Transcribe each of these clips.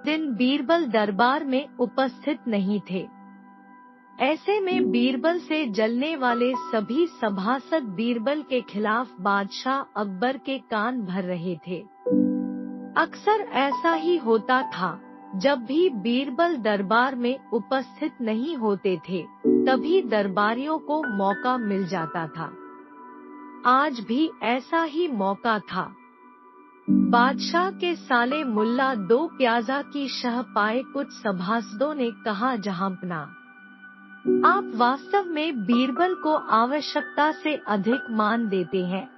दिन बीरबल दरबार में उपस्थित नहीं थे। ऐसे में बीरबल से जलने वाले सभी सभासद बीरबल के खिलाफ बादशाह अकबर के कान भर रहे थे। अक्सर ऐसा ही होता था, जब भी बीरबल दरबार में उपस्थित नहीं होते थे, तभी दरबारियों को मौका मिल जाता था। आज भी ऐसा ही मौका था। बादशाह के साले मुल्ला दो प्याजा की शह पाए कुछ सभासदों ने कहा, जहांपना, आप वास्तव में बीरबल को आवश्यकता से अधिक मान देते हैं।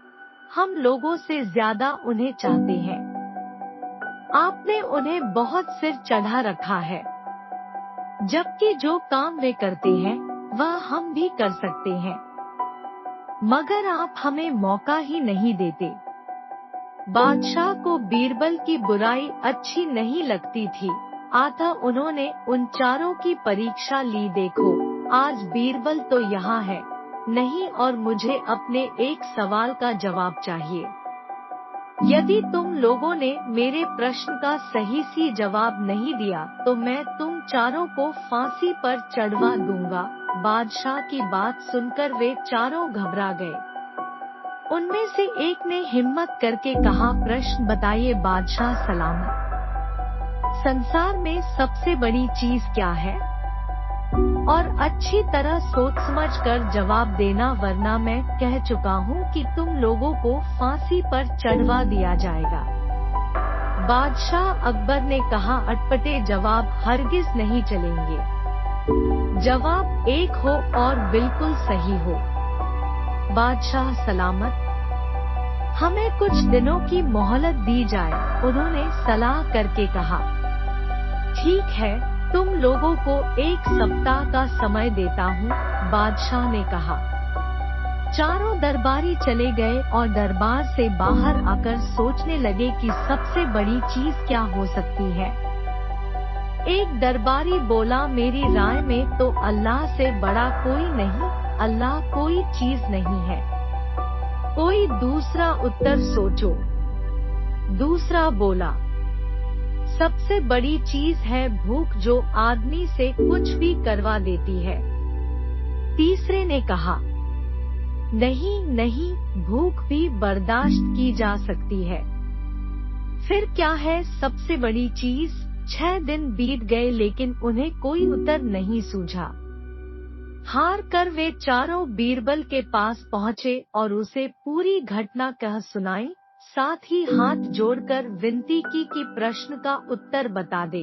हम लोगों से ज्यादा उन्हें चाहते हैं। आपने उन्हें बहुत सिर चढ़ा रखा है, जबकि जो काम वे करते हैं वह हम भी कर सकते हैं, मगर आप हमें मौका ही नहीं देते। बादशाह को बीरबल की बुराई अच्छी नहीं लगती थी, अतः उन्होंने उन चारों की परीक्षा ली। देखो, आज बीरबल तो यहाँ है नहीं और मुझे अपने एक सवाल का जवाब चाहिए। यदि तुम लोगों ने मेरे प्रश्न का सही सी जवाब नहीं दिया तो मैं तुम चारों को फांसी पर चढ़वा दूंगा। बादशाह की बात सुनकर वे चारों घबरा गए। उनमें से एक ने हिम्मत करके कहा, प्रश्न बताइए बादशाह सलामत। संसार में सबसे बड़ी चीज क्या है? और अच्छी तरह सोच समझ कर जवाब देना, वरना मैं कह चुका हूँ कि तुम लोगों को फांसी पर चढ़वा दिया जाएगा। बादशाह अकबर ने कहा, अटपटे जवाब हरगिज नहीं चलेंगे। जवाब एक हो और बिल्कुल सही हो। बादशाह सलामत, हमें कुछ दिनों की मोहलत दी जाए। उन्होंने सलाह करके कहा, ठीक है, तुम लोगों को 1 सप्ताह का समय देता हूँ। बादशाह ने कहा। चारों दरबारी चले गए और दरबार से बाहर आकर सोचने लगे कि सबसे बड़ी चीज क्या हो सकती है। एक दरबारी बोला, मेरी राय में तो अल्लाह से बड़ा कोई नहीं, अल्लाह कोई चीज नहीं है। कोई दूसरा उत्तर सोचो। दूसरा बोला, सबसे बड़ी चीज है भूख, जो आदमी से कुछ भी करवा देती है। तीसरे ने कहा, नहीं नहीं, भूख भी बर्दाश्त की जा सकती है। फिर क्या है सबसे बड़ी चीज? 6 दिन बीत गए लेकिन उन्हें कोई उत्तर नहीं सूझा। हार कर वे चारों बीरबल के पास पहुँचे और उसे पूरी घटना कह सुनाई, साथ ही हाथ जोड़कर विनती की कि प्रश्न का उत्तर बता दे।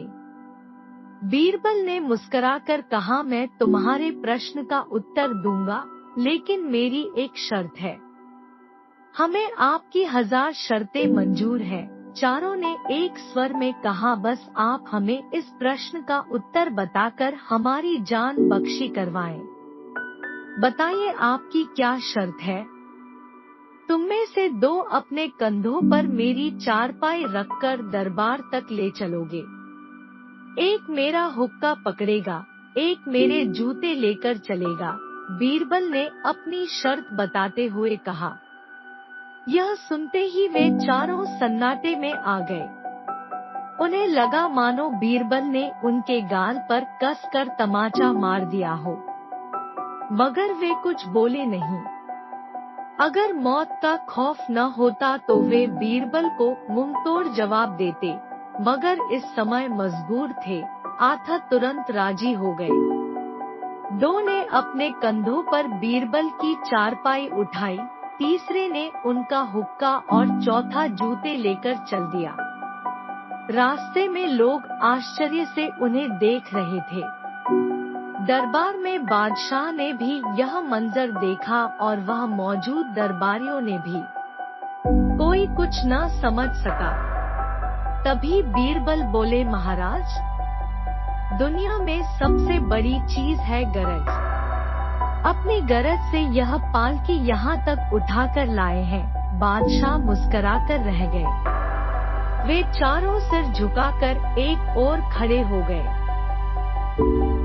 बीरबल ने मुस्कुराकर कहा, मैं तुम्हारे प्रश्न का उत्तर दूंगा, लेकिन मेरी एक शर्त है। हमें आपकी 1000 शर्तें मंजूर है। चारों ने एक स्वर में कहा, बस आप हमें इस प्रश्न का उत्तर बताकर हमारी जान बख्शी करवाएं। बताइए आपकी क्या शर्त है? तुम में से 2 अपने कंधों पर मेरी चारपाई रखकर दरबार तक ले चलोगे। एक मेरा हुक्का पकड़ेगा, एक मेरे जूते लेकर चलेगा। बीरबल ने अपनी शर्त बताते हुए कहा। यह सुनते ही वे चारों सन्नाटे में आ गए। उन्हें लगा मानो बीरबल ने उनके गाल पर कसकर तमाचा मार दिया हो, मगर वे कुछ बोले नहीं। अगर मौत का खौफ न होता तो वे बीरबल को मुंहतोड़ जवाब देते, मगर इस समय मजबूर थे, अतः तुरंत राजी हो गए। 2 ने अपने कंधों पर बीरबल की चारपाई उठाई, तीसरे ने उनका हुक्का और चौथा जूते लेकर चल दिया। रास्ते में लोग आश्चर्य से उन्हें देख रहे थे। दरबार में बादशाह ने भी यह मंजर देखा और वह मौजूद दरबारियों ने भी। कोई कुछ न समझ सका। तभी बीरबल बोले, महाराज, दुनिया में सबसे बड़ी चीज है गरज। अपनी गरज से यह पालकी यहाँ तक उठाकर लाए हैं। बादशाह मुस्कुराकर रह गए। वे चारों सिर झुकाकर एक ओर खड़े हो गए।